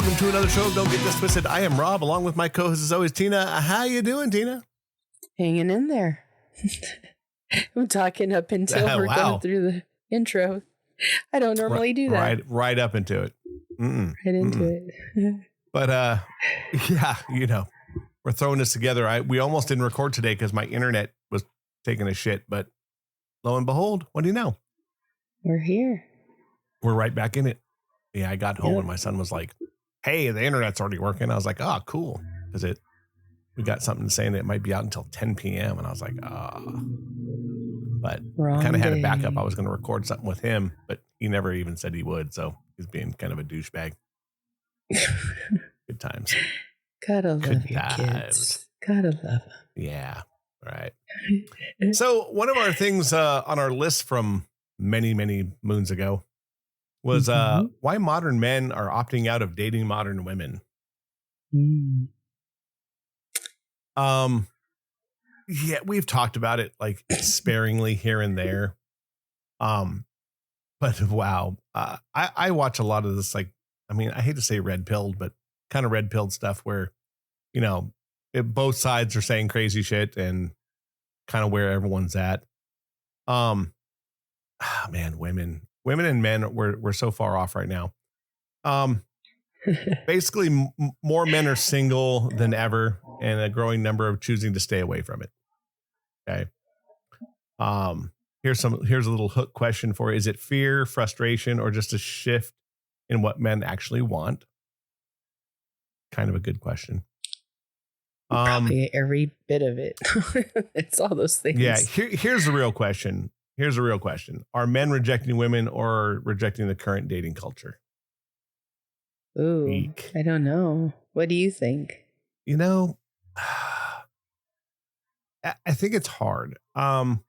welcome to another show of Don't Get This Twisted. I am Rob, along with my co-host as always, Tina. How you doing, Tina? Hanging in there. I'm talking up until we're going through the intro. I don't normally do that. Right up into it. Right into it. But yeah, you know, we're throwing this together. We almost didn't record today because my internet was taking a shit. But lo and behold, what do you know? We're here. We're right back in it. Yeah, I got home and my son was like, "Hey, the internet's already working." I was like, "Oh, cool," because we got something saying that it might be out until 10 p.m. And I was like, but I kind of had a backup. I was going to record something with him, but he never even said he would. So he's being kind of a douchebag. Good times. Gotta love your kids. Gotta love them. Yeah. Right. So one of our things on our list from many, many moons ago was why modern men are opting out of dating modern women. Yeah, we've talked about it like sparingly here and there. But wow, I watch a lot of this. Like, I mean, I hate to say red pilled, but kind of red pilled stuff where, you know, both sides are saying crazy shit and kind of where everyone's at. Man, women and men, we're so far off right now. Basically, more men are single than ever, and a growing number of choosing to stay away from it. Okay. Here's a little hook question for you. Is it fear, frustration, or just a shift in what men actually want? Kind of a good question. Probably every bit of it. It's all those things. Yeah. Here's the real question. Are men rejecting women or rejecting the current dating culture? Ooh, Weak. I don't know. What do you think? You know, I think it's hard. Some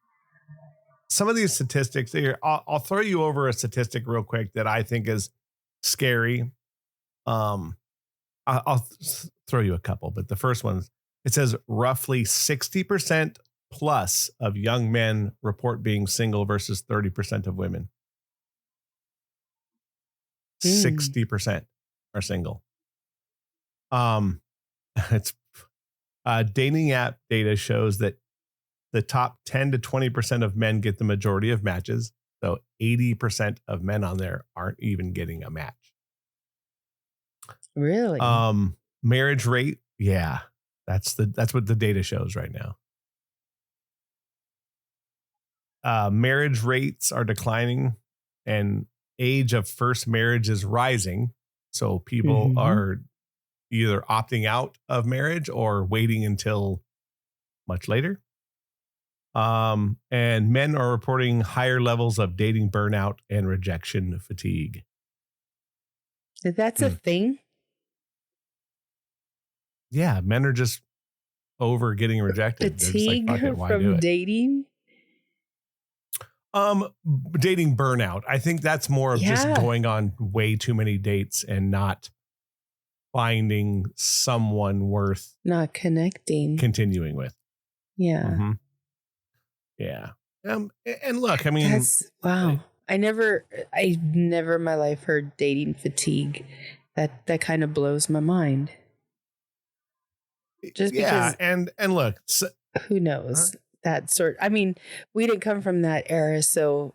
of these statistics here, I'll throw you over a statistic real quick that I think is scary. I'll throw you a couple, but the first one, it says roughly 60% plus of young men report being single versus 30% of women. 60% are single. It's dating app data shows that the top 10 to 20% of men get the majority of matches. So 80% of men on there aren't even getting a match. Really? Marriage rate. Yeah. That's what the data shows right now. Marriage rates are declining and age of first marriage is rising. So people are either opting out of marriage or waiting until much later. And men are reporting higher levels of dating burnout and rejection fatigue. That's a thing? Yeah, men are just over getting rejected. Fatigue They're just like, fuck it, why do it? dating? Dating burnout. I think that's more of just going on way too many dates and not finding someone worth not continuing with. Yeah. Yeah. And look, I mean, that's wow. I never in my life heard dating fatigue. That kind of blows my mind. Just because, and look, who knows that sort. I mean, we didn't come from that era, so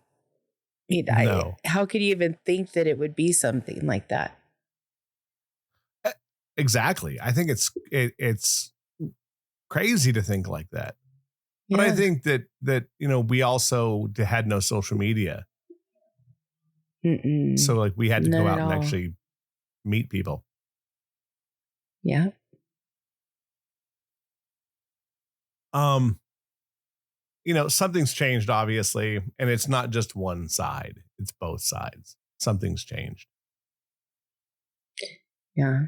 how could you even think that it would be something like that? Exactly. I think it's crazy to think like that. But I think that you know, we also had no social media, so like we had to go out and actually meet people. Yeah. You know, something's changed, obviously, and it's not just one side; it's both sides. Something's changed. Yeah.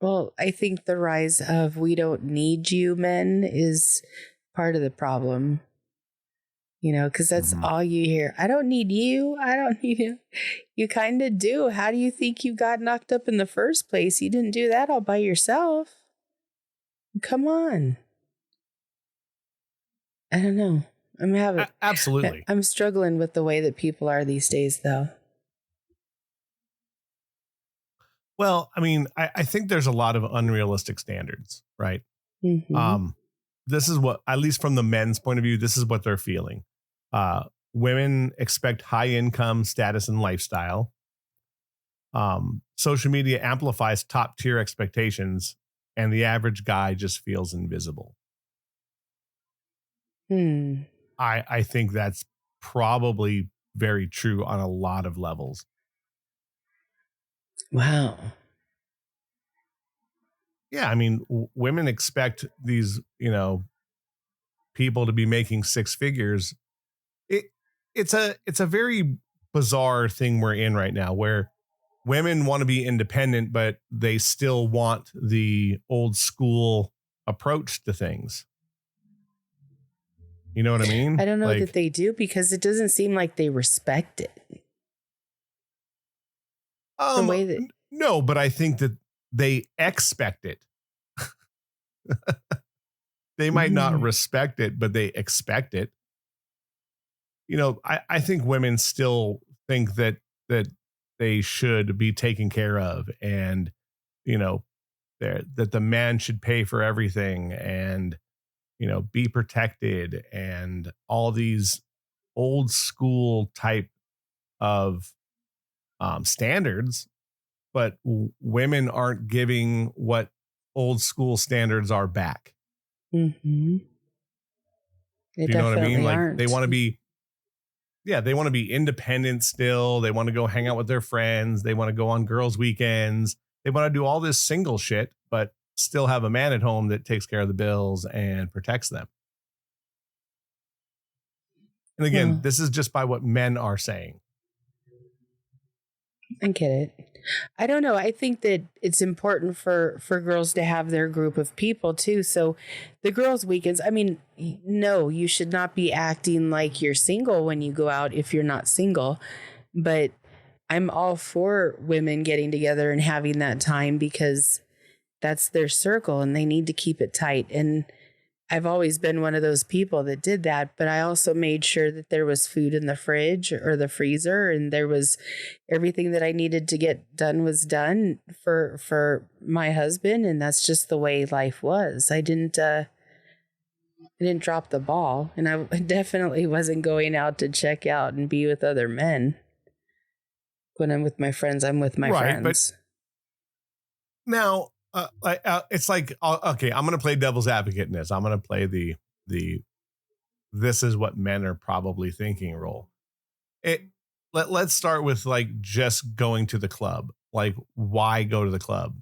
Well, I think the rise of "we don't need you" men is part of the problem. You know, because that's all you hear. I don't need you. I don't need you. You kind of do. How do you think you got knocked up in the first place? You didn't do that all by yourself. Come on. I don't know. Absolutely. I'm struggling with the way that people are these days, though. Well, I mean, I think there's a lot of unrealistic standards, right? Mm-hmm. Um, this is what, at least from the men's point of view, this is what they're feeling. Uh, Women expect high income status and lifestyle. Social media amplifies top tier expectations, and the average guy just feels invisible. Hmm. I think that's probably very true on a lot of levels. Wow. Yeah, I mean, women expect these, people to be making six figures. It it's a very bizarre thing we're in right now, where women want to be independent, but they still want the old school approach to things. You know what I I mean? don't know that Like, they do because it doesn't seem like they respect it. The way that no, but I think that they expect it. They might not mm, respect it, but they expect it. I think women still think that they should be taken care of, and you know that the man should pay for everything, and be protected, and all these old school type of standards. But women aren't giving what old school standards are back. mm-hmm. They Do you know what I mean? definitely Like, they aren't. want to be, yeah, they want to be independent still. They want to go hang out with their friends. They want to go on girls' weekends. They want to do all this single shit, but still have a man at home that takes care of the bills and protects them. And again, Well, this is just by what men are saying. I get it. I don't know. I think that it's important for girls to have their group of people too. So the girls' weekends, I mean, no, you should not be acting like you're single when you go out if you're not single. But I'm all for women getting together and having that time because that's their circle and they need to keep it tight. And I've always been one of those people that did that, but I also made sure that there was food in the fridge or the freezer, and there was everything that I needed to get done was done for my husband, and that's just the way life was. I didn't drop the ball, and I definitely wasn't going out to check out and be with other men. When I'm with my friends, I'm with my Right. But friends. now, it's like, okay, I'm going to play devil's advocate in this. I'm going to play the this is what men are probably thinking role. Let's start with like just going to the club. Like, why go to the club?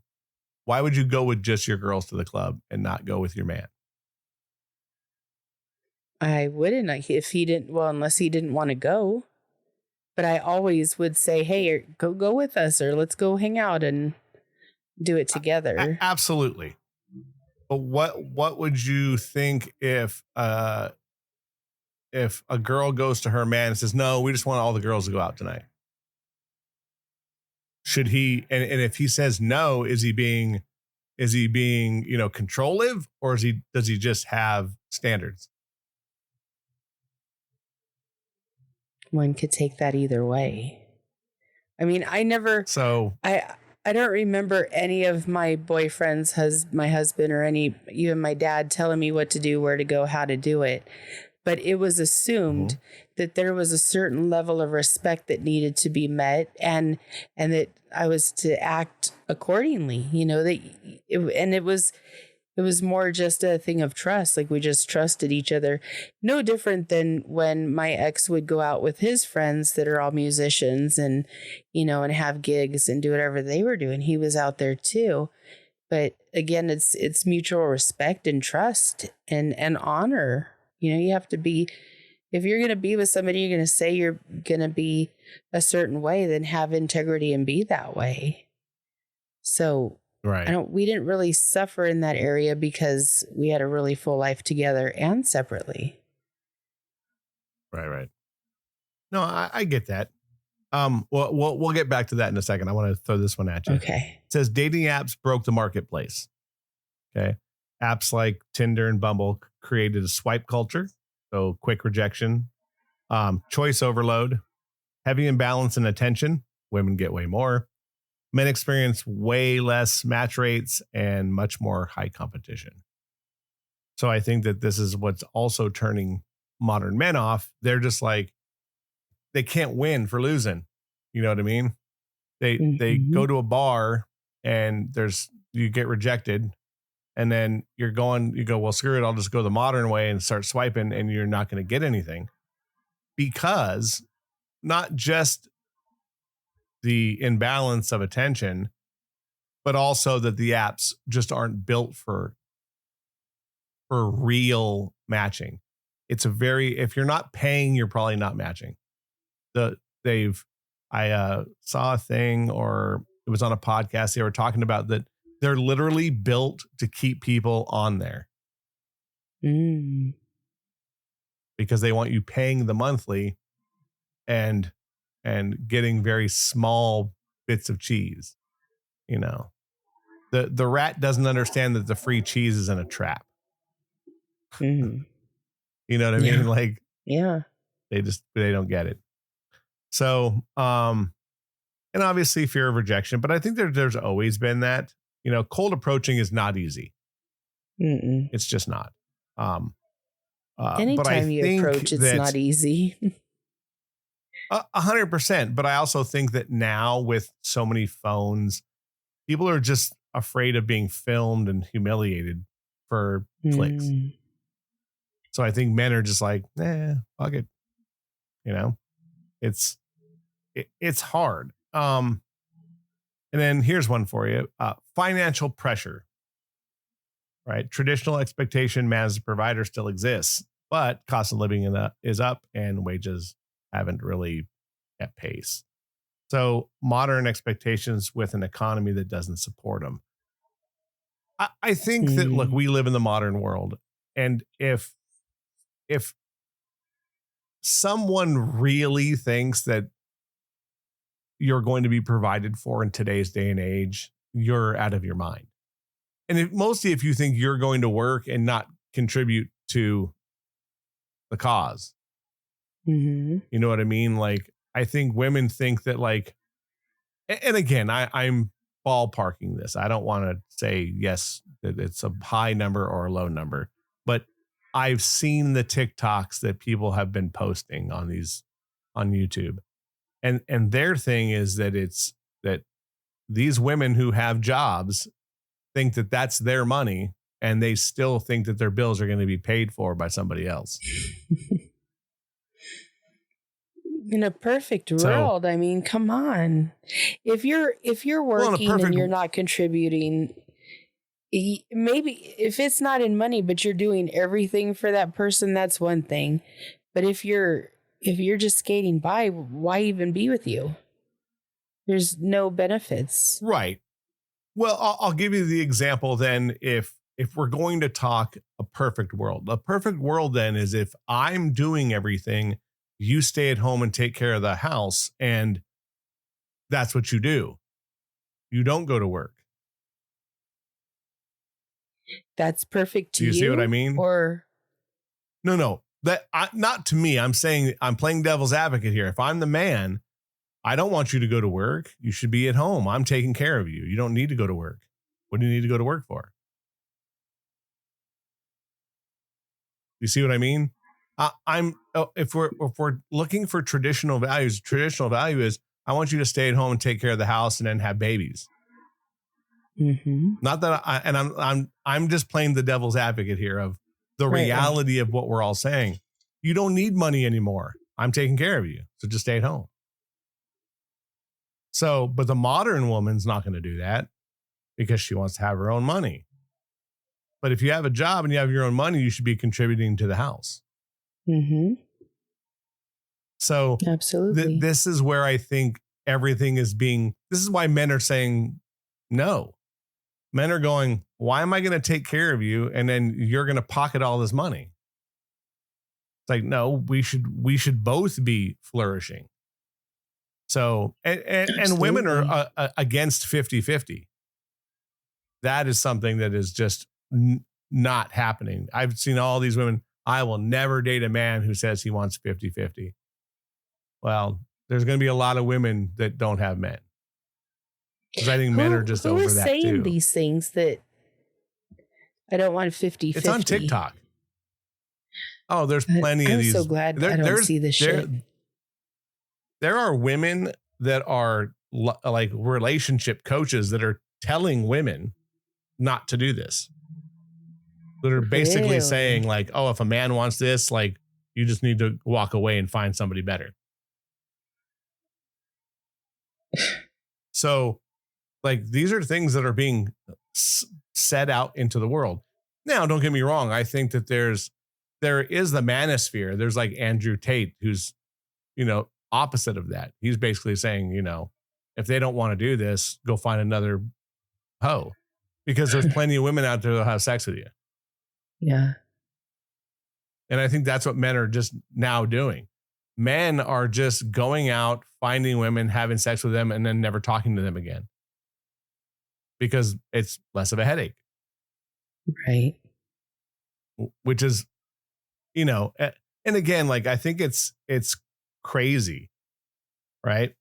Why would you go with just your girls to the club and not go with your man? I wouldn't if he didn't. Well, unless he didn't want to go. But I always would say, "Hey, go with us, or let's go hang out and do it together." Absolutely. But what would you think if a girl goes to her man and says, "No, we just want all the girls to go out tonight"? Should he, and if he says no, is he being controllive, or does he just have standards? One could take that either way. I mean, So I don't remember any of my boyfriends, my husband, or even my dad telling me what to do, where to go, how to do it. But it was assumed mhm. that there was a certain level of respect that needed to be met, and that I was to act accordingly. It was more just a thing of trust. Like we just trusted each other. No different than when my ex would go out with his friends that are all musicians and have gigs and do whatever they were doing. He was out there too. But again, it's mutual respect and trust and honor. You have to be, if you're going to be with somebody, you're going to say you're going to be a certain way, then have integrity and be that way. So Right, we didn't really suffer in that area because we had a really full life together and separately. right. No, I get that. Well, we'll get back to that in a second. I want to throw this one at you. It Okay. says dating apps broke the marketplace. Okay, apps like Tinder and Bumble created a swipe culture, so quick rejection, choice overload, heavy imbalance in attention. Women get way more. Men experience way less match rates and much more high competition. So I think that this is what's also turning modern men off. They're just like, they can't win for losing. You know what I mean? They go to a bar and you get rejected, and then you go, well, screw it, I'll just go the modern way and start swiping, and you're not going to get anything, because not just the imbalance of attention, but also that the apps just aren't built for real matching. If you're not paying, you're probably not matching. I saw a thing, or it was on a podcast. They were talking about that they're literally built to keep people on there because they want you paying the monthly and getting very small bits of cheese. You know, the rat doesn't understand that the free cheese is in a trap. You know what I mean? Like, yeah, they don't get it. So, and obviously fear of rejection, but I think there's always been that. You know, cold approaching is not easy. It's just not. Anytime you approach, it's not easy. 100%. But I also think that now with so many phones, people are just afraid of being filmed and humiliated for clicks. So I think men are just like, fuck it. You know, it's hard. And then here's one for you. Financial pressure. Right. Traditional expectation man as a provider still exists, but cost of living is up and wages haven't really kept pace. So modern expectations with an economy that doesn't support them. I think that, look, we live in the modern world. And if someone really thinks that you're going to be provided for in today's day and age, you're out of your mind. And mostly if you think you're going to work and not contribute to the cause. You know what I mean? Like, I think women think that, like, and again, I'm ballparking this. I don't want to say yes, that it's a high number or a low number, but I've seen the TikToks that people have been posting on YouTube. And their thing is that these women who have jobs think that that's their money, and they still think that their bills are going to be paid for by somebody else. In a perfect world, I mean, come on. If you're working and you're not contributing, maybe if it's not in money, but you're doing everything for that person, that's one thing. But if you're just skating by, why even be with you? There's no benefits. Right. Well, I'll give you the example then. If we're going to talk a perfect world then is if I'm doing everything, you stay at home and take care of the house, and that's what you do. You don't go to work. That's perfect to you. Do you see what I mean? Or no, not to me. I'm saying I'm playing devil's advocate here. If I'm the man, I don't want you to go to work. You should be at home. I'm taking care of you. You don't need to go to work. What do you need to go to work for? You see what I mean? If we're looking for traditional values, traditional value is I want you to stay at home and take care of the house and then have babies. Not that I'm just playing the devil's advocate here of the reality of what we're all saying. You don't need money anymore. I'm taking care of you. So just stay at home. So, but the modern woman's not going to do that because she wants to have her own money. But if you have a job and you have your own money, you should be contributing to the house. So absolutely, this is where I think everything is this is why men are saying no. Men are going, why am I going to take care of you? And then you're going to pocket all this money. It's like, no, we should both be flourishing. So, and women are against 50-50. That is something that is just not happening. I've seen all these women. I will never date a man who says he wants 50-50. Well, there's going to be a lot of women that don't have men. Because I think men are just who over is that saying too. these things that I don't want 50-50? It's on TikTok. Oh, there's plenty of I'm these. so glad I don't see this shit. There are women that are like relationship coaches that are telling women not to do this. That are basically saying like, oh, if a man wants this, like you just need to walk away and find somebody better. So like these are things that are being set out into the world. Now, don't get me wrong. I think that there is the manosphere. There's like Andrew Tate, who's, opposite of that. He's basically saying, if they don't want to do this, go find another hoe, because there's plenty of women out there that'll have sex with you. Yeah. And I think that's what men are just now doing. Men are just going out, finding women, having sex with them, and then never talking to them again because it's less of a headache. Right. Which is, and again, like, I think it's crazy. Right.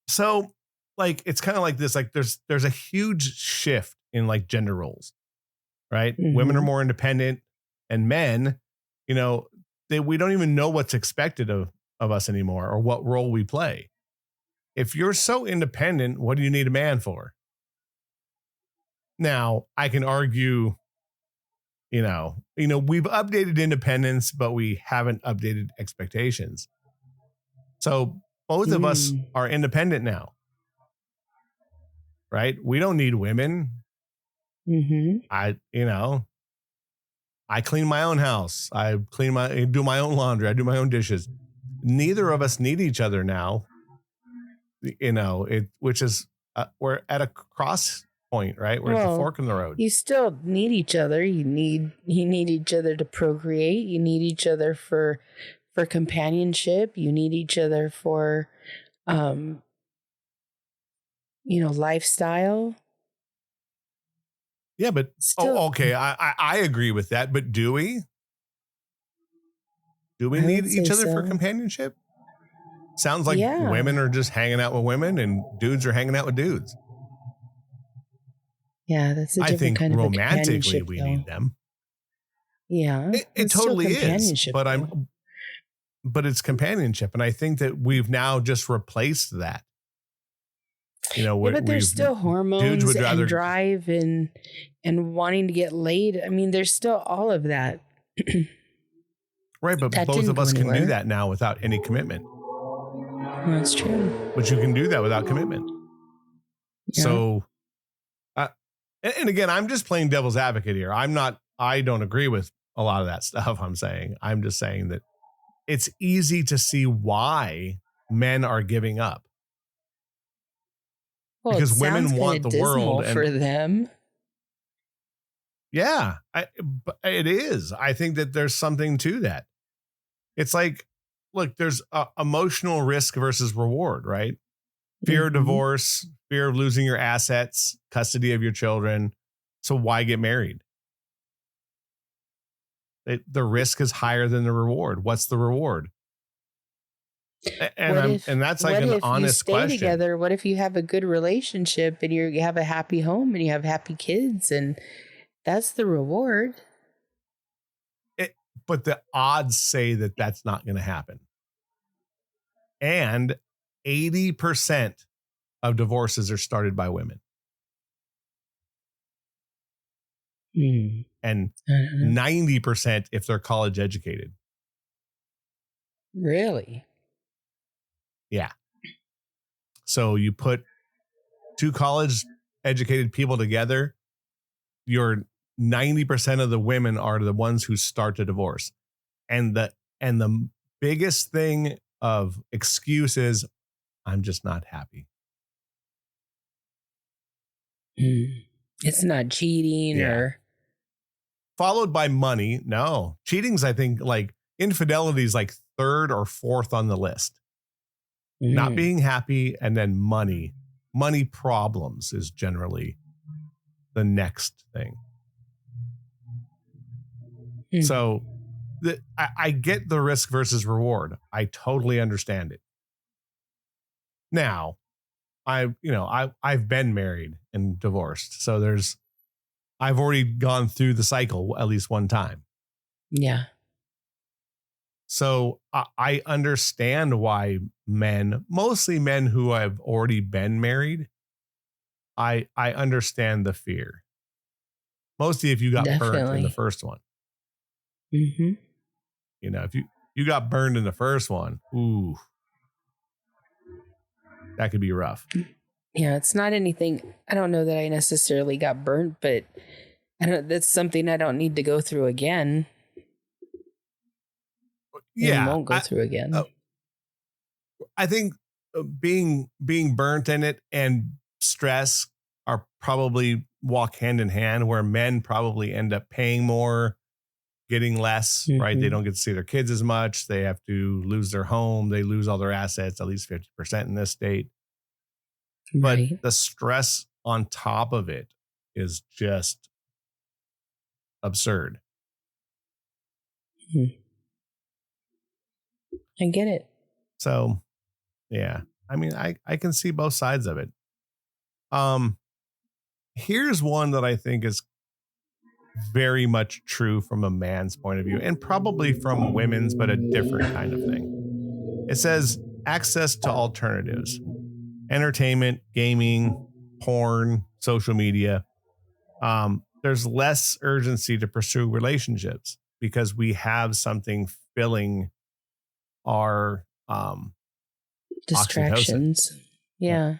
So like, it's kind of like this, like there's a huge shift in like gender roles, right? Mm-hmm. Women are more independent, and men, we don't even know what's expected of us anymore or what role we play. If you're so independent, what do you need a man for? Now, I can argue, we've updated independence, but we haven't updated expectations. So both of us are independent now, right? We don't need women. Mm-hmm. I clean my own house. I do my own laundry. I do my own dishes. Neither of us need each other now. Which is we're at a cross point, right? We're at the fork in the road. You still need each other. You need each other to procreate. You need each other for companionship. You need each other for, lifestyle. Yeah, but okay. I agree with that. But do we? Do we need each other for companionship? Sounds like women are just hanging out with women and dudes are hanging out with dudes. Yeah, that's a different kind of romantically we need them. Yeah, it totally is. But it's companionship, and I think that we've now just replaced that. But there's still hormones and drive and wanting to get laid. I mean, there's still all of that. Right, but both of us can do that now without any commitment. That's true. But you can do that without commitment. Yeah. So, and again, I'm just playing devil's advocate here. I don't agree with a lot of that stuff I'm just saying that it's easy to see why men are giving up. Well, because women want the world for them. Yeah, it is. I think that there's something to that. It's like, look, there's emotional risk versus reward, right? Fear of divorce, fear of losing your assets, custody of your children. So why get married? The risk is higher than the reward. What's the reward? And that's like an honest question. What if you stay together? What if you have a good relationship and you have a happy home and you have happy kids, and that's the reward? But the odds say that that's not going to happen. And 80% of divorces are started by women. And 90% if they're college educated. Really? Yeah. So you put two college educated people together, your 90% of the women are the ones who start a divorce. And the biggest thing of excuse is, I'm just not happy. It's not cheating or followed by money. No, cheating's, I think, like infidelity is like third or fourth on the list. Not being happy, and then money problems is generally the next thing. So I get the risk versus reward. I totally understand it. Now, I've been married and divorced. So I've already gone through the cycle at least one time. Yeah. So I understand why mostly men who have already been married, I understand the fear. Mostly if you got burnt in the Definitely. first one. Mm-hmm. If you got burned in the first one, ooh, that could be rough. Yeah, it's not anything. I don't know that I necessarily got burnt, but that's something I don't need to go through again. And Yeah, won't go through again. I think being burnt in it and stress are probably walk hand in hand, where men probably end up paying more, getting less, right? They don't get to see their kids as much. They have to lose their home. They lose all their assets, at least 50% in this state. But Right. the stress on top of it is just absurd. I get it. So, yeah. I mean, I can see both sides of it. Here's one that I think is very much true from a man's point of view, and probably from women's, but a different kind of thing. It says access to alternatives, entertainment, gaming, porn, social media. There's less urgency to pursue relationships because we have something filling our oxytocin. Distractions. Yeah.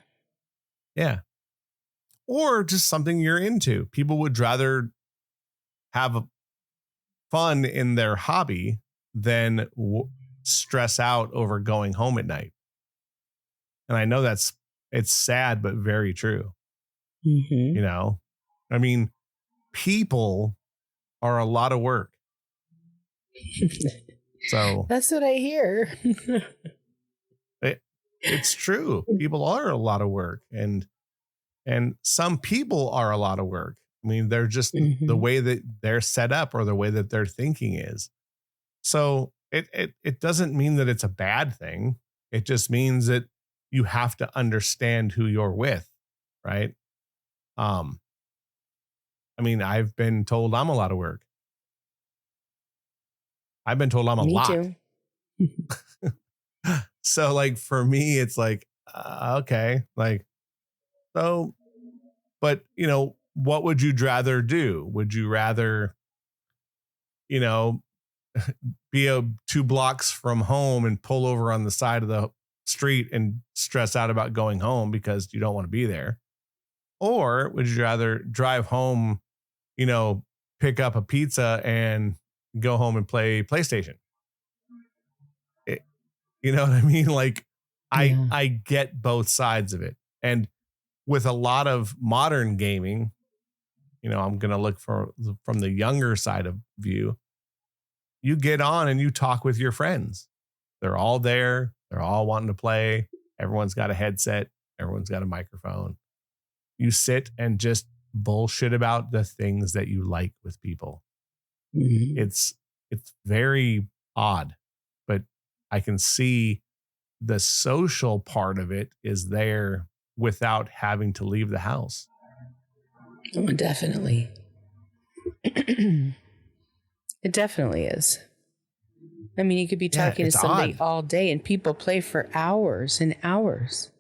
Yeah. Or just something you're into. People would rather have fun in their hobby than stress out over going home at night. And I know it's sad, but very true. Mm-hmm. I mean, people are a lot of work. So that's what I hear. it's true. People are a lot of work, and some people are a lot of work. I mean, they're just the way that they're set up or the way that their thinking is. So it doesn't mean that it's a bad thing. It just means that you have to understand who you're with, right? I mean, I've been told I'm a lot of work. I've been told I'm a Me lot. too. So like for me, it's like, okay, like, so, but what would you rather do? Would you rather, be 2 blocks from home and pull over on the side of the street and stress out about going home because you don't want to be there? Or would you rather drive home, pick up a pizza and go home and play PlayStation? You know what I mean? Like I get both sides of it. And with a lot of modern gaming, I'm going to look from the younger side of view. You get on and you talk with your friends. They're all there. They're all wanting to play. Everyone's got a headset. Everyone's got a microphone. You sit and just bullshit about the things that you like with people. Mm-hmm. It's very odd, but I can see the social part of it is there without having to leave the house. Oh, definitely. It definitely is. I mean, you could be talking to somebody all day and people play for hours and hours.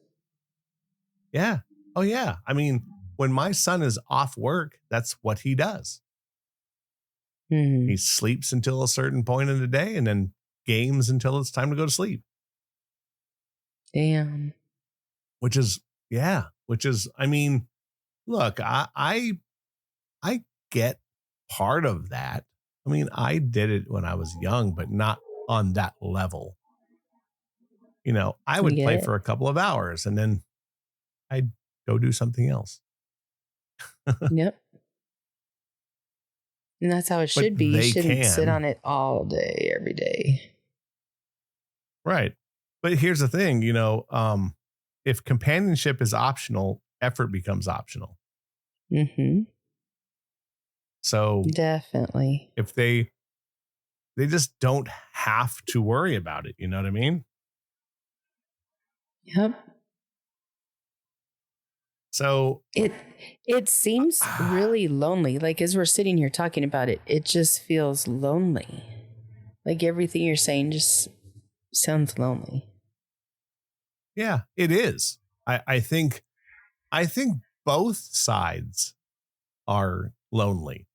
Yeah. Oh, yeah. I mean, when my son is off work, that's what he does. He sleeps until a certain point in the day and then games until it's time to go to sleep. Damn. Which is, I mean, look, I get part of that. I mean, I did it when I was young, but not on that level. I would play for a couple of hours and then I'd go do something else. Yep. And that's how it should be. You shouldn't sit on it all day, every day. Right. But here's the thing, if companionship is optional, effort becomes optional. Mm-hmm. So definitely, if they just don't have to worry about it. You know what I mean? Yep. So it seems really lonely. Like as we're sitting here talking about it, it just feels lonely. Like everything you're saying just sounds lonely. yeah, it is. I think both sides are lonely.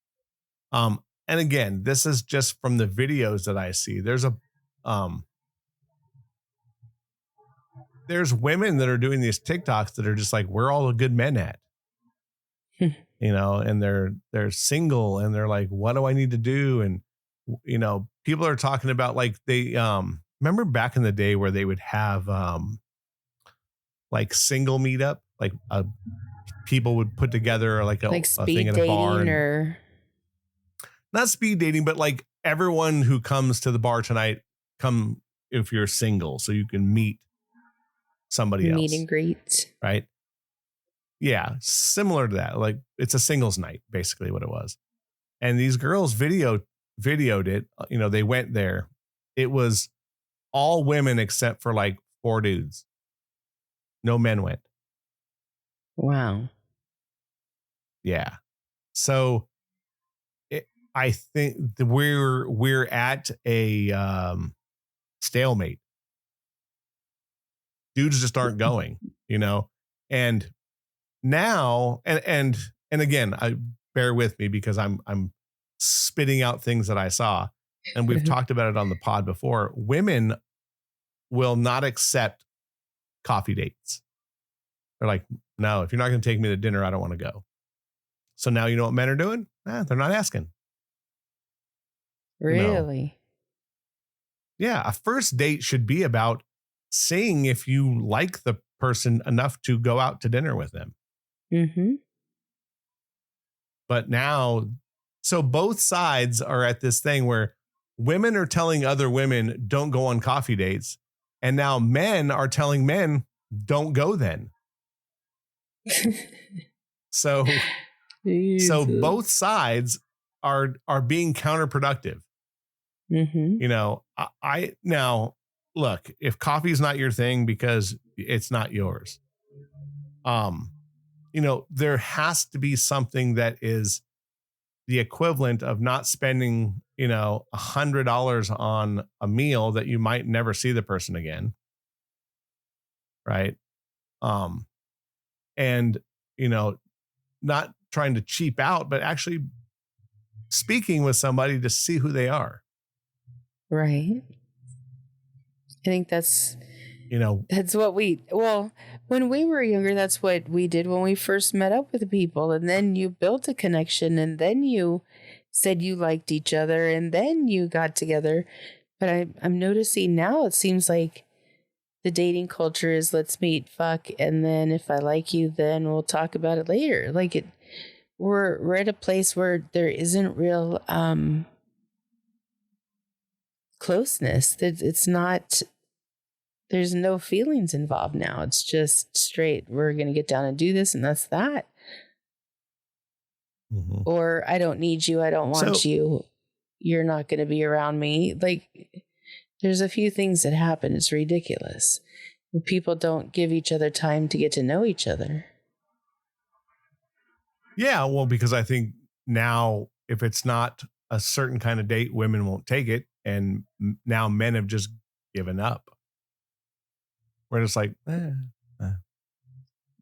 And again, this is just from the videos that I see. There's women that are doing these TikToks that are just like, where all the good men at? And they're single and they're like, what do I need to do? And people are talking about like they remember back in the day where they would have like single meetup, like people would put together like a thing at a bar, or not speed dating, but like everyone who comes to the bar tonight, come if you're single, so you can meet somebody else. Meet and greet. Right. Yeah. Similar to that. Like it's a singles night, basically what it was. And these girls videoed it. They went there. It was all women except for like 4 dudes. No men went. Wow. Yeah. So I think we're at a stalemate. Dudes just aren't going, and now and again, I bear with me because I'm spitting out things that I saw, and we've talked about it on the pod before. Women will not accept coffee dates. They're like, no, if you're not going to take me to dinner, I don't want to go. So now you know what men are doing? They're not asking. Really? Yeah, a first date should be about seeing if you like the person enough to go out to dinner with them. Mm-hmm. But now, so both sides are at this thing where women are telling other women, don't go on coffee dates. And now men are telling men, don't go then. So both sides are being counterproductive. Mm-hmm. I now look, if coffee is not your thing because it's not yours, there has to be something that is the equivalent of not spending, $100 on a meal that you might never see the person again. Right. And, not trying to cheap out, but actually speaking with somebody to see who they are. Right. I think that's what when we were younger, that's what we did when we first met up with people. And then you built a connection and then you said you liked each other and then you got together. But I'm noticing now it seems like the dating culture is let's meet, fuck, and then if I like you, then we'll talk about it later. Like we're at a place where there isn't real closeness. It's not. There's no feelings involved now. It's just straight. We're going to get down and do this, and that's that. Mm-hmm. Or I don't need you. I don't want you. You're not going to be around me. Like there's a few things that happen. It's ridiculous. People don't give each other time to get to know each other. Yeah, well, because I think now if it's not a certain kind of date, women won't take it. And now men have just given up. We're just like,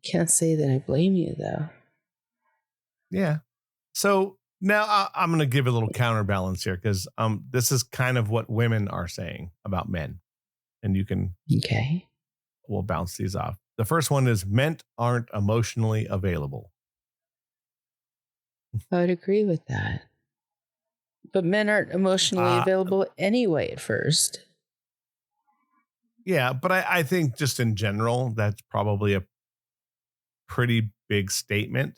Can't say that I blame you, though. Yeah. So now I'm going to give a little counterbalance here because this is kind of what women are saying about men. And you can... Okay. We'll bounce these off. The first one is men aren't emotionally available. I would agree with that. But men aren't emotionally available anyway at first. Yeah, but I think just in general, that's probably a pretty big statement.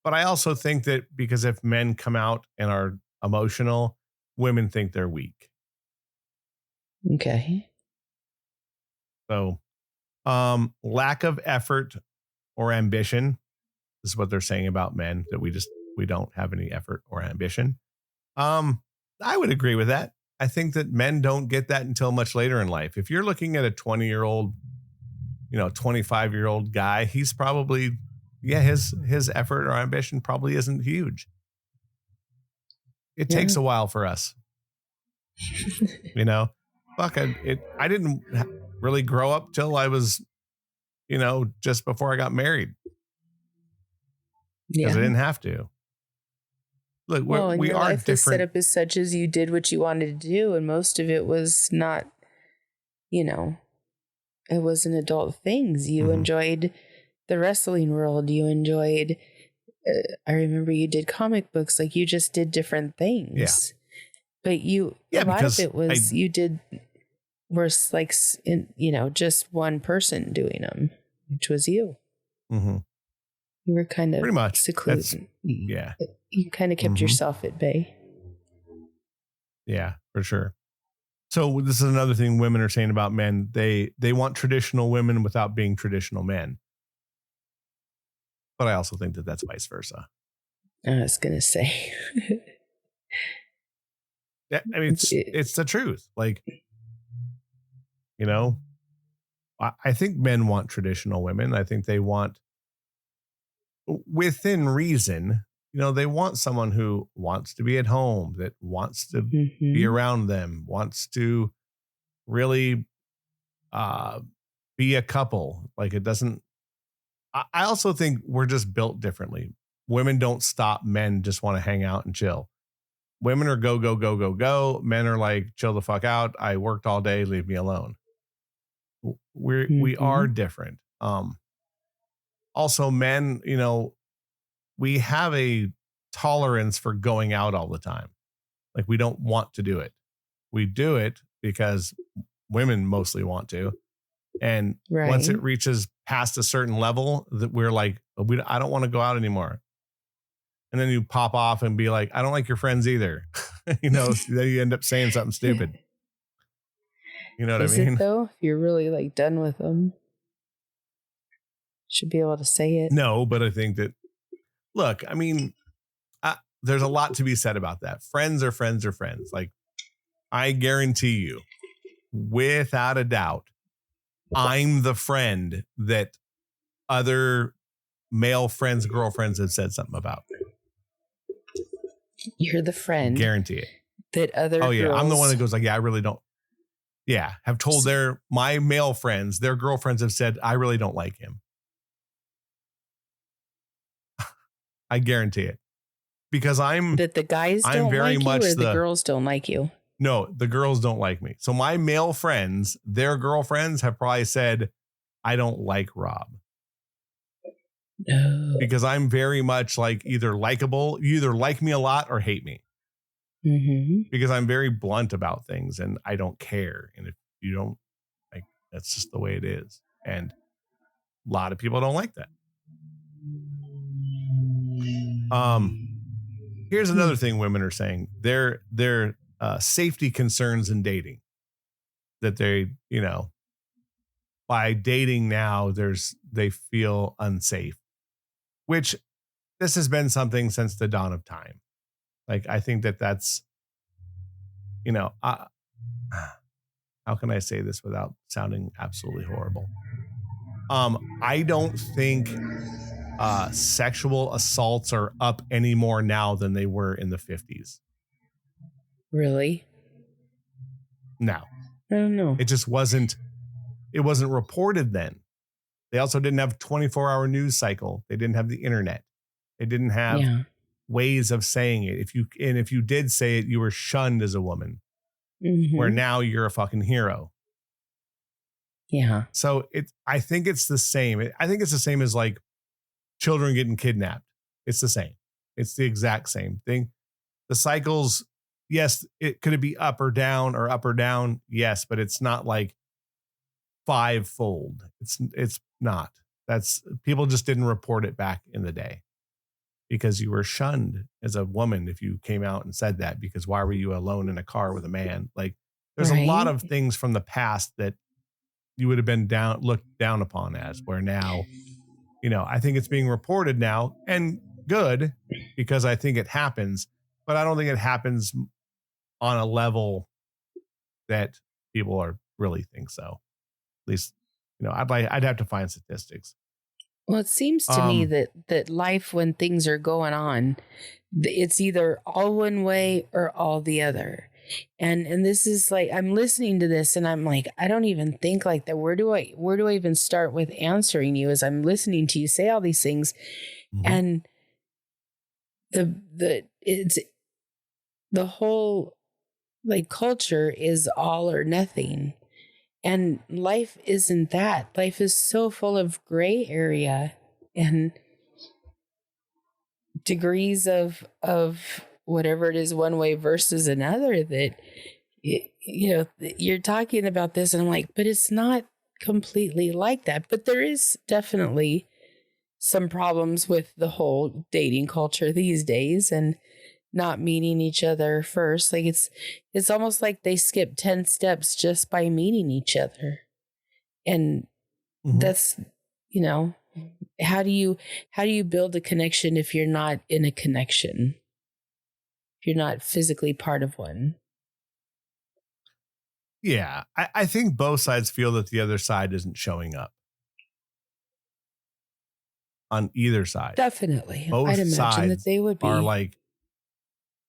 But I also think that because if men come out and are emotional, women think they're weak. Okay. So lack of effort or ambition is what they're saying about men, that we don't have any effort or ambition. I would agree with that. I think that men don't get that until much later in life. If you're looking at a 20-year-old 25-year-old guy, he's probably, his effort or ambition probably isn't huge. It takes a while for us. Fuck, I didn't really grow up till I was, just before I got married. Because I didn't have to. Look, we your are life is set different. up as such as you did what you wanted to do, and most of it was not, it wasn't adult things. You enjoyed the wrestling world. You enjoyed, I remember you did comic books. Like, you just did different things. Yeah. But a lot of it was just one person doing them, which was you. Mm-hmm. You were kind of pretty much secluded. Yeah. You kind of kept yourself at bay. Yeah, for sure. So this is another thing women are saying about men. They want traditional women without being traditional men. But I also think that that's vice versa. I was going to say. Yeah, I mean, it's the truth. Like, I think men want traditional women. I think they want, within reason, they want someone who wants to be at home, that wants to be around them, wants to really be a couple. Like, it doesn't. I also think we're just built differently. Women don't stop. Men just want to hang out and chill. Women are go, go, go, go, go. Men are like, chill the fuck out. I worked all day. Leave me alone. We are different. Also, men, we have a tolerance for going out all the time. Like, we don't want to do it. We do it because women mostly want to. And once it reaches past a certain level, that we're like, I don't want to go out anymore. And then you pop off and be like, I don't like your friends either. Then you end up saying something stupid. You know what I mean? Is it though? If you're really like done with them, should be able to say it. No, but I think that, look, I mean, there's a lot to be said about that. Friends are friends are friends. Like, I guarantee you, without a doubt, I'm the friend that other male friends, girlfriends have said something about. You're the friend. Guarantee it. That other girls. I'm the one that goes like, yeah, I really don't. Yeah. Have told my male friends, their girlfriends have said, I really don't like him. I guarantee it. Because that the guys don't very like much you, or the girls don't like you? No, the girls don't like me. So my male friends, their girlfriends have probably said, I don't like Rob. No. Because I'm very much like either likable, you either like me a lot or hate me. Because I'm very blunt about things and I don't care. And if you don't, like, that's just the way it is. And a lot of people don't like that. Here's another thing women are saying. Their safety concerns in dating. That they, by dating now, they feel unsafe. Which this has been something since the dawn of time. Like, I think that's, how can I say this without sounding absolutely horrible? I don't think sexual assaults are up any more now than they were in the 50s. Really? No. I don't know. It wasn't reported then. They also didn't have 24-hour news cycle. They didn't have the internet. They didn't have ways of saying it. If you did say it, you were shunned as a woman. Where now you're a fucking hero. Yeah. So I think it's the same. I think it's the same as like children getting kidnapped. It's the same. It's the exact same thing. The cycles, yes, could it be up or down? Yes, but it's not like fivefold. It's not. That's, people just didn't report it back in the day because you were shunned as a woman if you came out and said that, because why were you alone in a car with a man? Like, there's a lot of things from the past that you would have been looked down upon as, where now, I think it's being reported now, and good, because I think it happens, but I don't think it happens on a level that people really think so. At least I'd have to find statistics. Well, it seems to me that life, when things are going on, it's either all one way or all the other. And this is like, I'm listening to this and I'm like, I don't even think like that. Where do I even start with answering you as I'm listening to you say all these things? Mm-hmm. And it's the whole like culture is all or nothing. And life isn't that. Life is so full of gray area and degrees of whatever it is one way versus another that you're talking about this and I'm like, but it's not completely like that. But there is definitely some problems with the whole dating culture these days and not meeting each other first. Like it's almost like they skip 10 steps just by meeting each other. And that's, how do you build a connection if you're not in a connection? If you're not physically part of one? Yeah. I think both sides feel that the other side isn't showing up on either side. Definitely. Both I'd imagine sides that they would be. are like,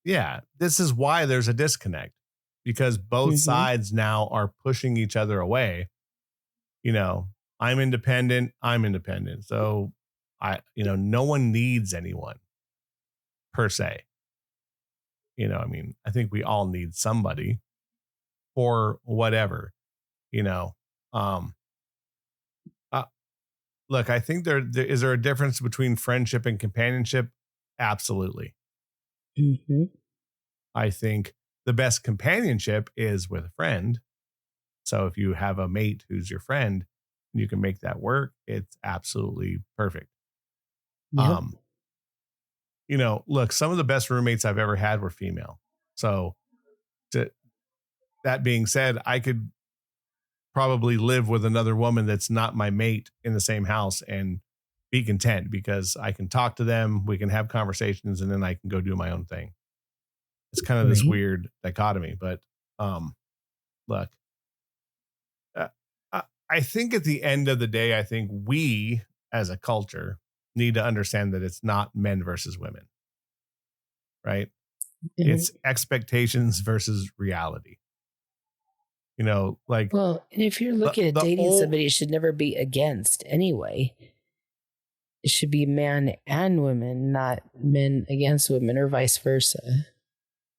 yeah, this is why there's a disconnect, because both sides now are pushing each other away. I'm independent. So no one needs anyone per se. I think we all need somebody for whatever, look, I think is there a difference between friendship and companionship? Absolutely. Mm-hmm. I think the best companionship is with a friend. So if you have a mate who's your friend, and you can make that work, it's absolutely perfect. Yep. Look, some of the best roommates I've ever had were female. So that being said, I could probably live with another woman that's not my mate in the same house and be content, because I can talk to them, we can have conversations, and then I can go do my own thing. It's kind of this weird dichotomy, but look, I think at the end of the day, I think we as a culture need to understand that it's not men versus women, right? Mm-hmm. It's expectations versus reality. Well, and if you're looking at dating somebody, it should never be against anyway. It should be man and women, not men against women or vice versa.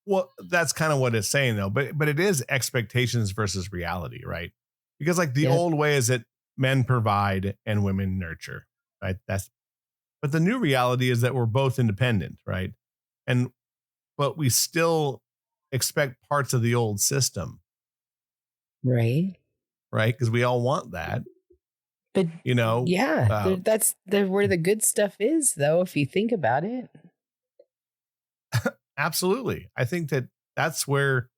Well, that's kind of what it's saying though, but it is expectations versus reality, right? Because like the old way is that men provide and women nurture, right? But the new reality is that we're both independent, right? But we still expect parts of the old system. Right. Because we all want that. But that's where the good stuff is, though, if you think about it. Absolutely. I think that's where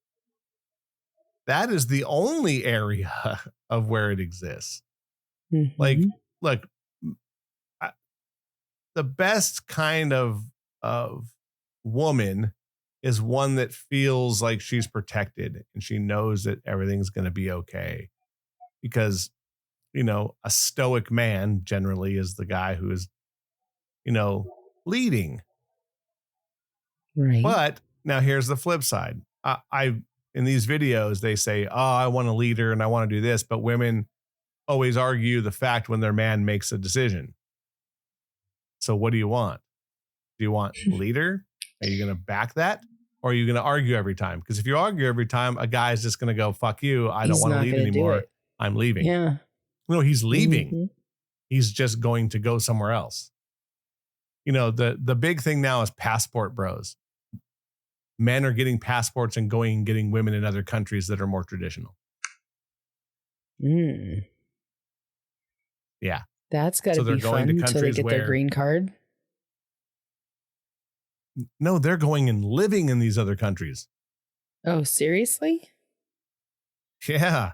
that is the only area of where it exists. Mm-hmm. Like, look, the best kind of woman is one that feels like she's protected and she knows that everything's going to be okay. Because, a stoic man generally is the guy who is, leading. Right. But now here's the flip side. In these videos, they say, oh, I want a leader and I want to do this. But women always argue the fact when their man makes a decision. So what do you want? Do you want leader? Are you going to back that? Or are you going to argue every time? Because if you argue every time, a guy's just going to go, fuck you. I don't want to lead anymore. I'm leaving. Yeah. No, he's leaving. Mm-hmm. He's just going to go somewhere else. The big thing now is passport bros. Men are getting passports and going and getting women in other countries that are more traditional. Yeah. That's got to be fun until they get their green card. No, they're going and living in these other countries. Oh, seriously? Yeah.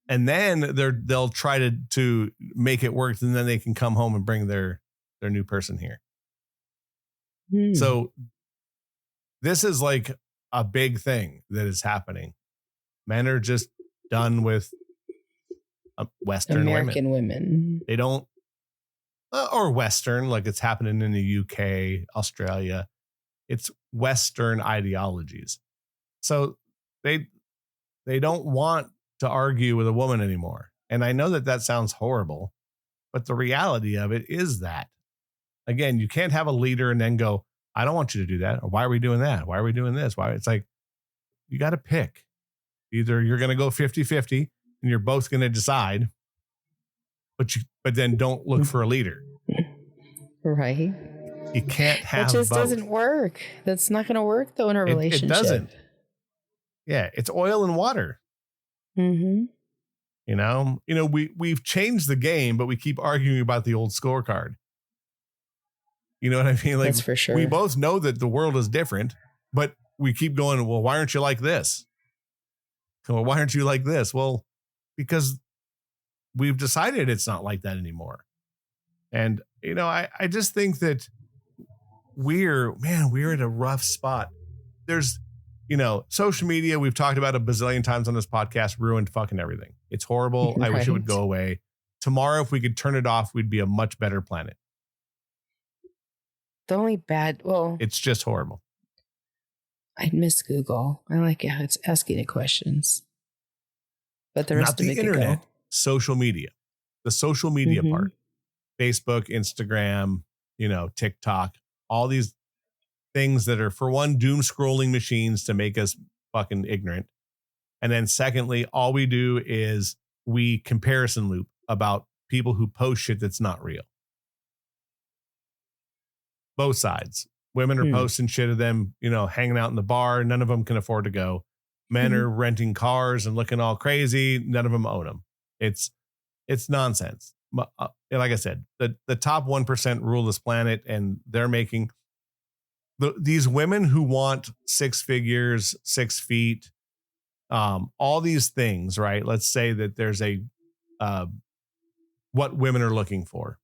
And then they'll try to make it work, and then they can come home and bring their new person here. So this is like a big thing that is happening. Men are just done with Western American women. They don't, or Western, like it's happening in the UK, Australia. It's Western ideologies. So they don't want to argue with a woman anymore. And I know that sounds horrible, but the reality of it is that, again, you can't have a leader and then go, I don't want you to do that. Or why are we doing that? Why are we doing this? Why? It's like, you got to pick. Either you're going to go 50-50 and you're both going to decide, but then don't look for a leader. Right. You can't have That just both. doesn't work. That's not going to work though in a relationship. It doesn't. Yeah, it's oil and water. Mm-hmm. We've changed the game, but we keep arguing about the old scorecard. You know what I mean? Like, that's for sure. We both know that the world is different, but we keep going, well, why aren't you like this? Well, why aren't you like this? Well, because we've decided it's not like that anymore. And, I just think that we're at a rough spot. There's, social media, we've talked about a bazillion times on this podcast, ruined fucking everything. It's horrible. Right. I wish it would go away. Tomorrow, if we could turn it off, we'd be a much better planet. The only it's just horrible. I'd miss Google. I like how it's asking it questions. But the rest Not of the it internet, could go. social media. The social media part. Facebook, Instagram, TikTok, all these things that are, for one, doom scrolling machines to make us fucking ignorant. And then secondly, all we do is we comparison loop about people who post shit that's not real. Both sides. Women are posting shit of them, hanging out in the bar. None of them can afford to go. Men are renting cars and looking all crazy. None of them own them. It's nonsense. Like I said, the top 1% rule this planet, and they're making these women who want 6 figures, 6 feet, all these things, right? Let's say that there's what women are looking for,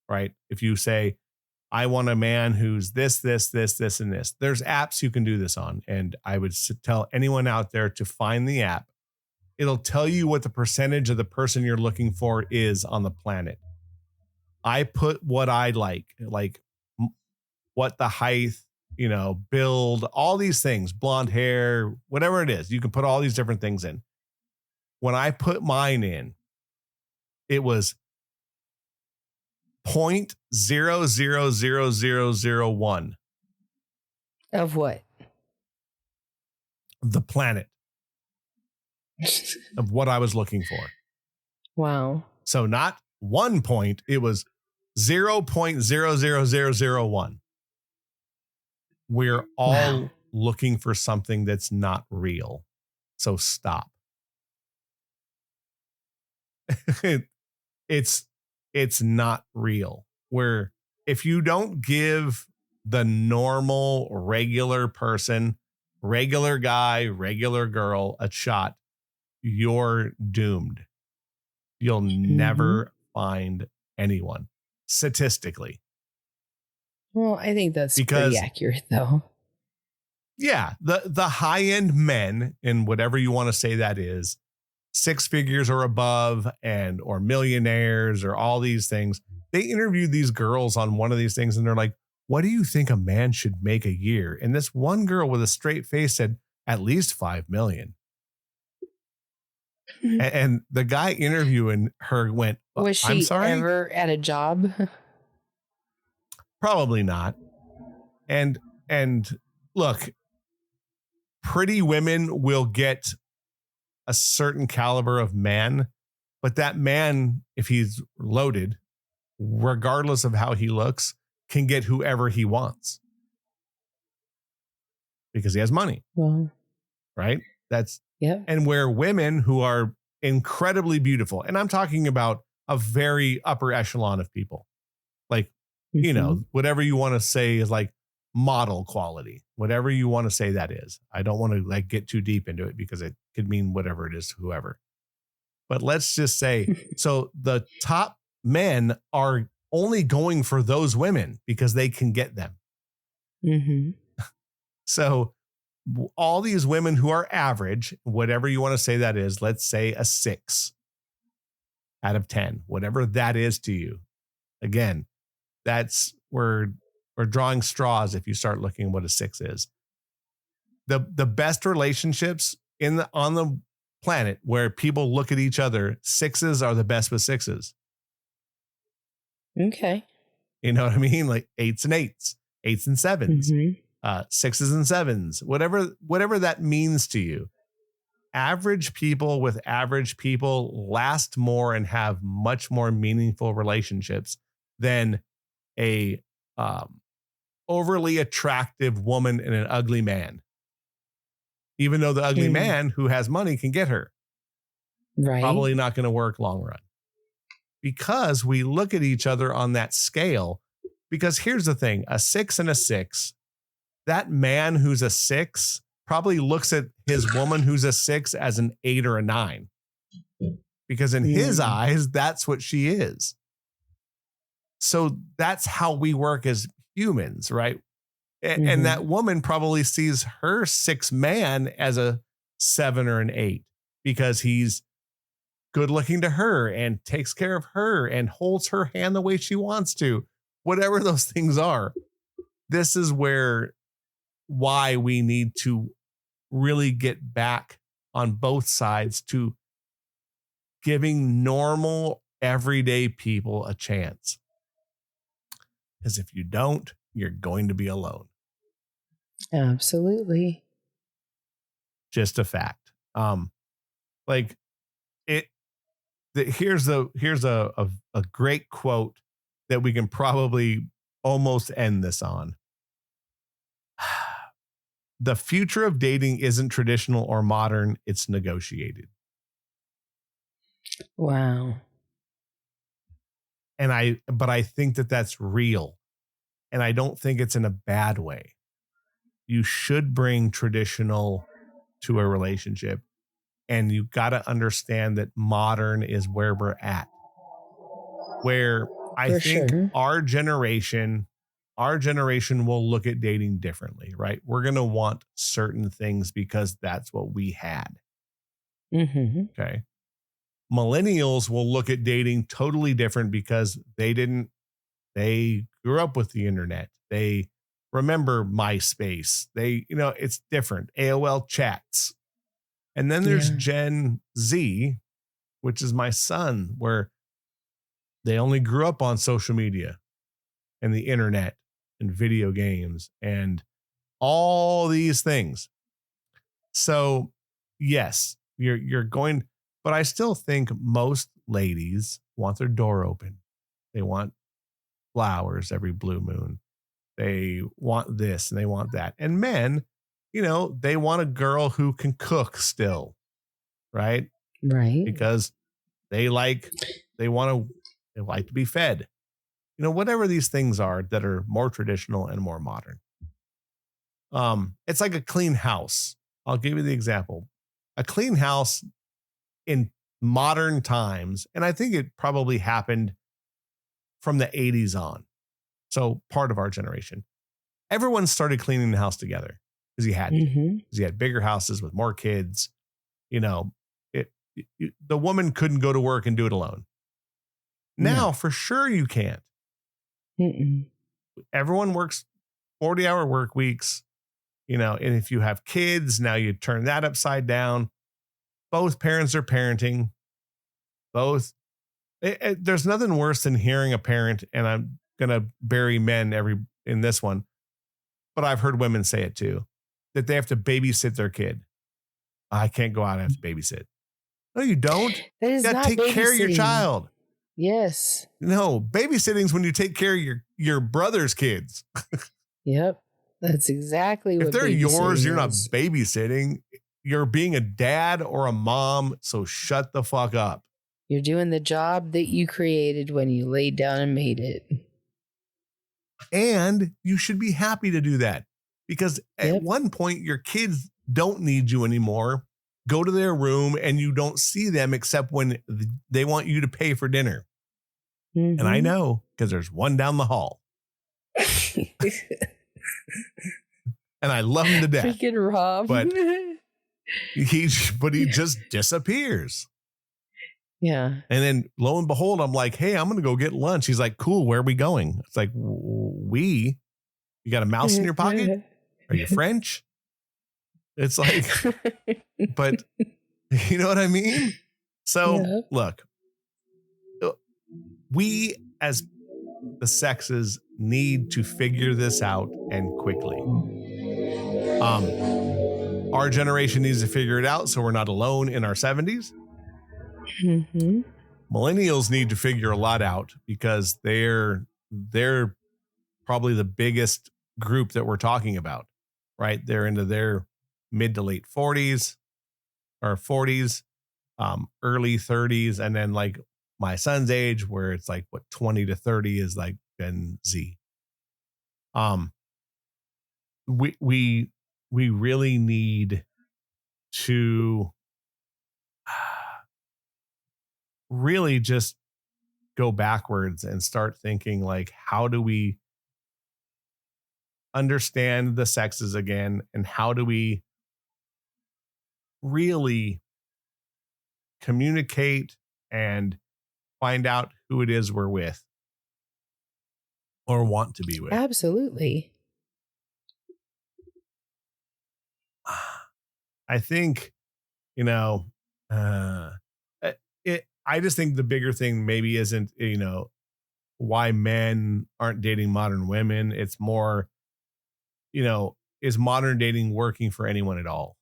right? If you say, I want a man who's this, and this. There's apps you can do this on. And I would tell anyone out there to find the app. It'll tell you what the percentage of the person you're looking for is on the planet. I put what I like what the height, build, all these things, blonde hair, whatever it is. You can put all these different things in. When I put mine in, it was 0.000001 of what? The planet of what I was looking for. Wow. So not 1 point, it was 0.00001. We're all looking for something that's not real. So stop. It's not real. Where if you don't give the normal, regular person, regular guy, regular girl a shot, you're doomed. You'll never find anyone, statistically. Well, I think that's pretty accurate, though. Yeah, the high-end men, and whatever you want to say that is, 6 figures or above, or millionaires, or all these things. They interviewed these girls on one of these things, and they're like, what do you think a man should make a year? And this one girl with a straight face said, at least 5 million. And the guy interviewing her went, was she ever at a job? Probably not. And look, pretty women will get a certain caliber of man, but that man, if he's loaded, regardless of how he looks, can get whoever he wants because he has money. Well, right? That's yeah. And where women who are incredibly beautiful, and I'm talking about a very upper echelon of people, like, whatever you want to say is like model quality, whatever you want to say that is. I don't want to get too deep into it because it could mean whatever it is, whoever. But let's just say, so the top men are only going for those women because they can get them. So all these women who are average, whatever you want to say that is, let's say a 6. out of 10, whatever that is to you. Again, that's where we're drawing straws if you start looking at what a 6 is. The best relationships on the planet where people look at each other, 6s are the best with 6s. Okay. You know what I mean? Like 8s and 8s, 8s and 7s, Mm-hmm. 6s and 7s, whatever that means to you. Average people with average people last more and have much more meaningful relationships than a overly attractive woman and an ugly man. Even though the ugly man who has money can get her. Right. Probably not going to work long run. Because we look at each other on that scale. Because here's the thing, a 6 and a 6, that man who's a 6 probably looks at his woman who's a 6 as an 8 or a 9. Because in his eyes, that's what she is. So that's how we work as humans, right? And that woman probably sees her 6 man as a 7 or an 8 because he's good looking to her and takes care of her and holds her hand the way she wants to, whatever those things are. This is why we need to really get back on both sides to giving normal, everyday people a chance. Because if you don't, you're going to be alone. Absolutely. Just a fact. Here's a great quote that we can probably almost end this on. The future of dating isn't traditional or modern, it's negotiated. Wow. But I think that that's real. And I don't think it's in a bad way. You should bring traditional to a relationship. And you got to understand that modern is where we're at. Where I think our generation will look at dating differently, right? We're going to want certain things because that's what we had. Mm-hmm. Okay. Millennials will look at dating totally different because they grew up with the internet. They remember MySpace. It's different. AOL chats. And then there's Gen Z, which is my son, where they only grew up on social media and the internet and video games and all these things. So, yes, you're going, but I still think most ladies want their door open. They want flowers every blue moon. They want this and they want that. And men, they want a girl who can cook still, right? Right. Because they like to be fed. Whatever these things are that are more traditional and more modern. It's like a clean house. I'll give you the example. A clean house in modern times, and I think it probably happened from the 80s on. So part of our generation. Everyone started cleaning the house together because you had to. Because you had bigger houses with more kids. The woman couldn't go to work and do it alone. Now, for sure, you can't. Everyone works 40-hour work weeks, and if you have kids, now you turn that upside down. Both parents are parenting. There's nothing worse than hearing a parent, and I'm going to bury men in this one, but I've heard women say it too, that they have to babysit their kid. I can't go out and have to babysit. No, you don't. That is you not take care of your babysitting. child. Yes. No, babysitting's when you take care of your brother's kids. Yep. That's exactly what if they're babysitting yours, you're not is. babysitting. You're being a dad or a mom, so shut the fuck up. You're doing the job that you created when you laid down and made it. And you should be happy to do that because at one point your kids don't need you anymore. Go to their room and you don't see them except when they want you to pay for dinner. And I know because there's one down the hall. And I love him to death. Freaking Rob. But he just disappears. Yeah. And then lo and behold, I'm like, hey, I'm going to go get lunch. He's like, cool. Where are we going? It's like, you got a mouse in your pocket? Are you French? It's like, but you know what I mean? So look, we as the sexes need to figure this out and quickly. Our generation needs to figure it out so we're not alone in our 70s. Mm-hmm. Millennials need to figure a lot out because they're probably the biggest group that we're talking about, right? They're into their mid to late 40s or 40s, early 30s, and then like my son's age, where it's like what 20 to 30 is like Gen Z. We really need to really just go backwards and start thinking like, how do we understand the sexes again, and how do we really communicate and find out who it is we're with or want to be with. Absolutely. I think, I just think the bigger thing maybe isn't, why men aren't dating modern women. It's more, is modern dating working for anyone at all?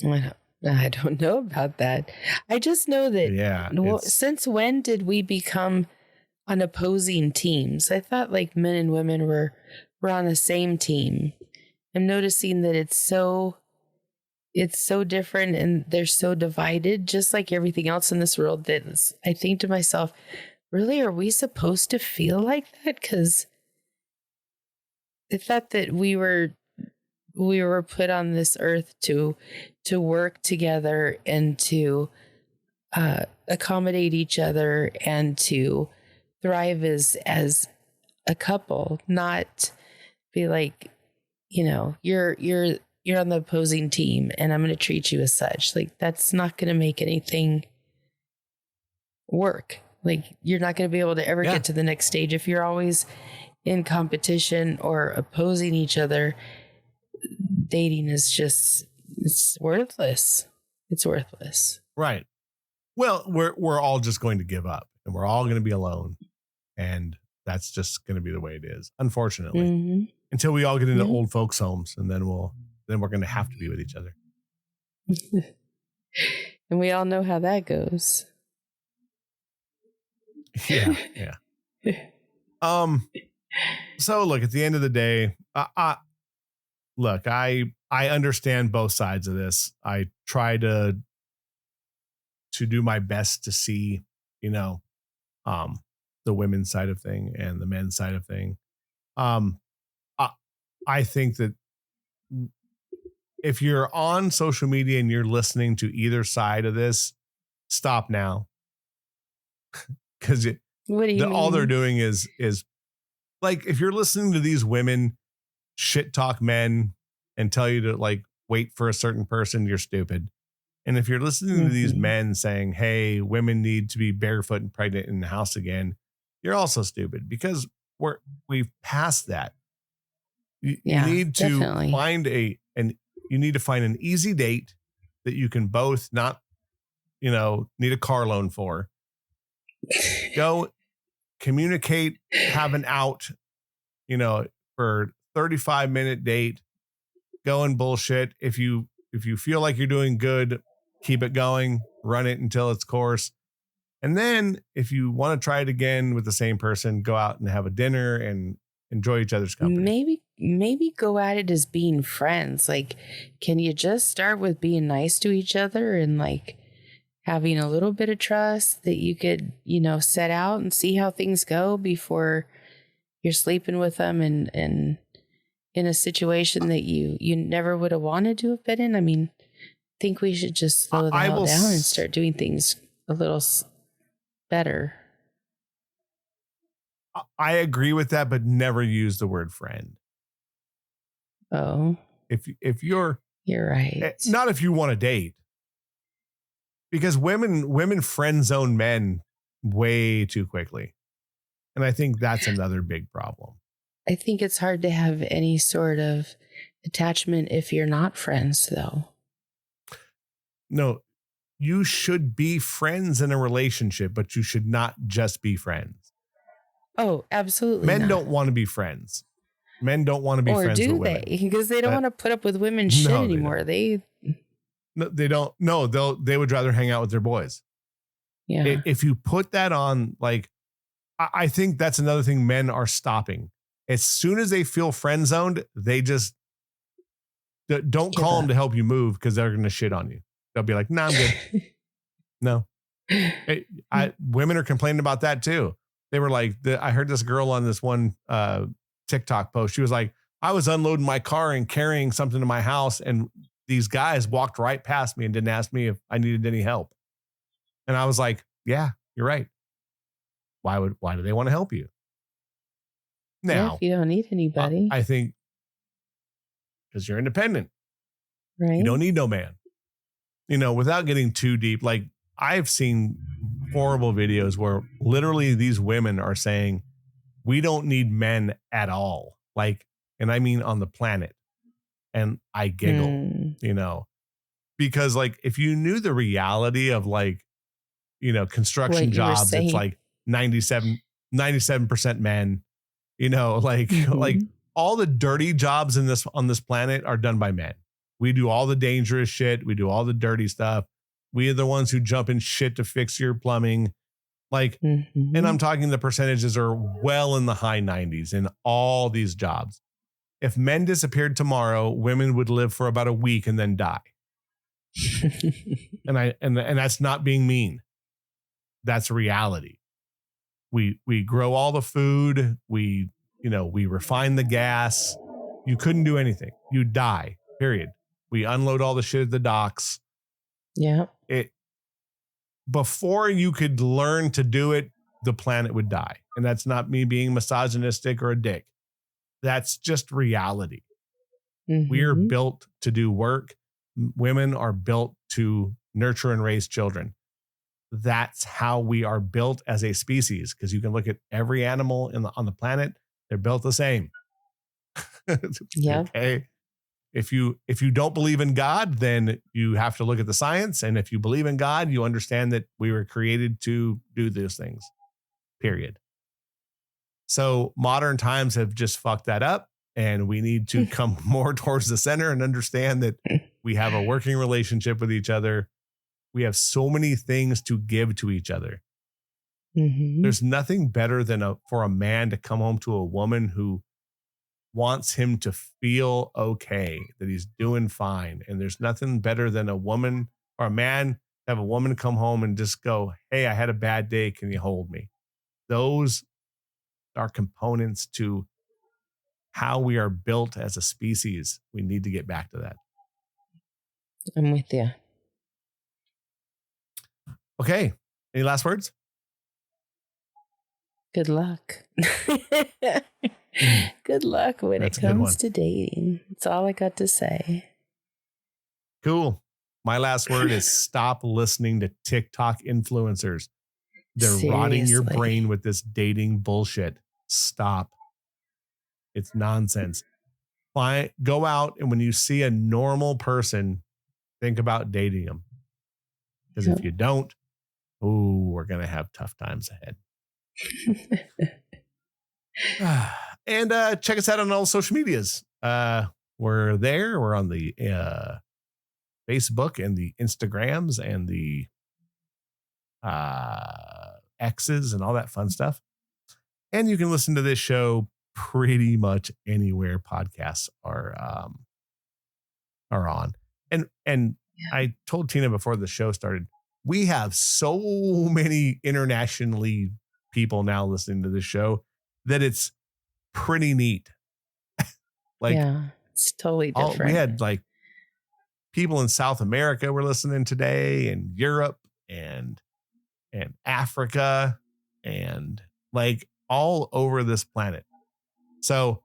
I don't know about that. I just know that since when did we become on opposing teams? I thought like men and women were on the same team. I'm noticing that it's so different and they're so divided, just like everything else in this world. That I think to myself, really, are we supposed to feel like that? Because I thought that we were put on this earth to work together and to accommodate each other and to thrive as a couple, not be like, you're on the opposing team and I'm going to treat you as such. Like, that's not going to make anything work. Like, you're not going to be able to ever get to the next stage if you're always in competition or opposing each other. Dating is just, it's worthless. It's worthless. Right. Well, we're all just going to give up and we're all going to be alone. And that's just going to be the way it is, unfortunately, until we all get into old folks' homes, and then we're going to have to be with each other. And we all know how that goes. Yeah. So look, at the end of the day, I understand both sides of this. I try to do my best to see, the women's side of thing and the men's side of thing. I think that if you're on social media and you're listening to either side of this, stop now. Because all they're doing is like, if you're listening to these women shit talk men and tell you to like wait for a certain person, you're stupid. And if you're listening to these men saying, hey, women need to be barefoot and pregnant in the house again, you're also stupid, because we've passed that. You need to find an easy date that you can both not, need a car loan for. Go communicate, have an out, for 35-minute date, go and bullshit. If you feel like you're doing good, keep it going, run it until its course. And then if you want to try it again with the same person, go out and have a dinner and enjoy each other's company. Maybe go at it as being friends. Like, can you just start with being nice to each other and like having a little bit of trust that you could, set out and see how things go before you're sleeping with them and in a situation that you never would have wanted to have been in? I mean, I think we should just slow the hell down and start doing things a little better. I agree with that, but never use the word friend. Oh, if you're right. Not if you want to date. because women friend zone men way too quickly. And I think that's another big problem. I think it's hard to have any sort of attachment if you're not friends, though. No, you should be friends in a relationship, but you should not just be friends. Oh, absolutely. Men don't want to be friends. Men don't want to be friends with women. Or do they? Because they don't want to put up with women's shit anymore. They don't. No, they would rather hang out with their boys. Yeah. If you put that on, like, I think that's another thing men are stopping. As soon as they feel friend zoned, they just don't call them to help you move because they're going to shit on you. They'll be like, "Nah, I'm good." No, women are complaining about that too. They were like, I heard this girl on this one TikTok post. She was like, I was unloading my car and carrying something to my house, and these guys walked right past me and didn't ask me if I needed any help. And I was like, yeah, you're right. Why do they want to help you? Now, if you don't need anybody. I think because you're independent. Right. You don't need no man. Without getting too deep, like I've seen horrible videos where literally these women are saying, we don't need men at all. Like, and I mean on the planet. And I giggle, because like, if you knew the reality of like, construction jobs, it's like 97% men, like all the dirty jobs on this planet are done by men. We do all the dangerous shit. We do all the dirty stuff. We are the ones who jump in shit to fix your plumbing. Like, and I'm talking the percentages are well in the high 90s in all these jobs. If men disappeared tomorrow, women would live for about a week and then die. and that's not being mean. That's reality. We grow all the food. We refine the gas. You couldn't do anything. You die, period. We unload all the shit at the docks. Yeah. Before you could learn to do it, the planet would die. And that's not me being misogynistic or a dick. That's just reality. We are built to do work. Women are built to nurture and raise children. That's how we are built as a species. Because you can look at every animal on the planet; they're built the same. Yeah. Okay. If you don't believe in God, then you have to look at the science. And if you believe in God, you understand that we were created to do those things. Period. So modern times have just fucked that up, and we need to come more towards the center and understand that we have a working relationship with each other. We have so many things to give to each other. There's nothing better than for a man to come home to a woman who wants him to feel okay, that he's doing fine. And there's nothing better than a woman or a man to have a woman come home and just go, hey, I had a bad day. Can you hold me? Those are components to how we are built as a species. We need to get back to that. I'm with you. Okay. Any last words? Good luck. Good luck when it comes to dating. That's all I got to say. Cool. My last word is stop listening to TikTok influencers. They're rotting your brain with this dating bullshit. Stop. It's nonsense. Go out, and when you see a normal person, think about dating them. Because if you don't, we're going to have tough times ahead. And check us out on all social medias. We're there. We're on the Facebook and the Instagrams and the X's and all that fun stuff. And you can listen to this show pretty much anywhere podcasts are on. And I told Tina before the show started, we have so many internationally people now listening to this show that it's pretty neat. It's totally different. We had like people in South America were listening today, and Europe and Africa, and like all over this planet. So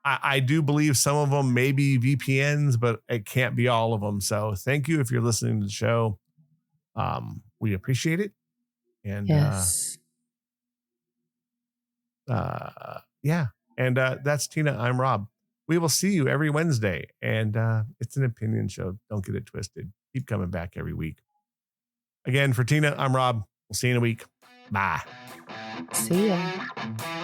I do believe some of them may be VPNs, but it can't be all of them. So thank you if you're listening to the show. We appreciate it. And Yes. yeah. And that's Tina. I'm Rob. We will see you every Wednesday. And it's an opinion show. Don't get it twisted. Keep coming back every week. Again, for Tina, I'm Rob. We'll see you in a week. Bye. See ya.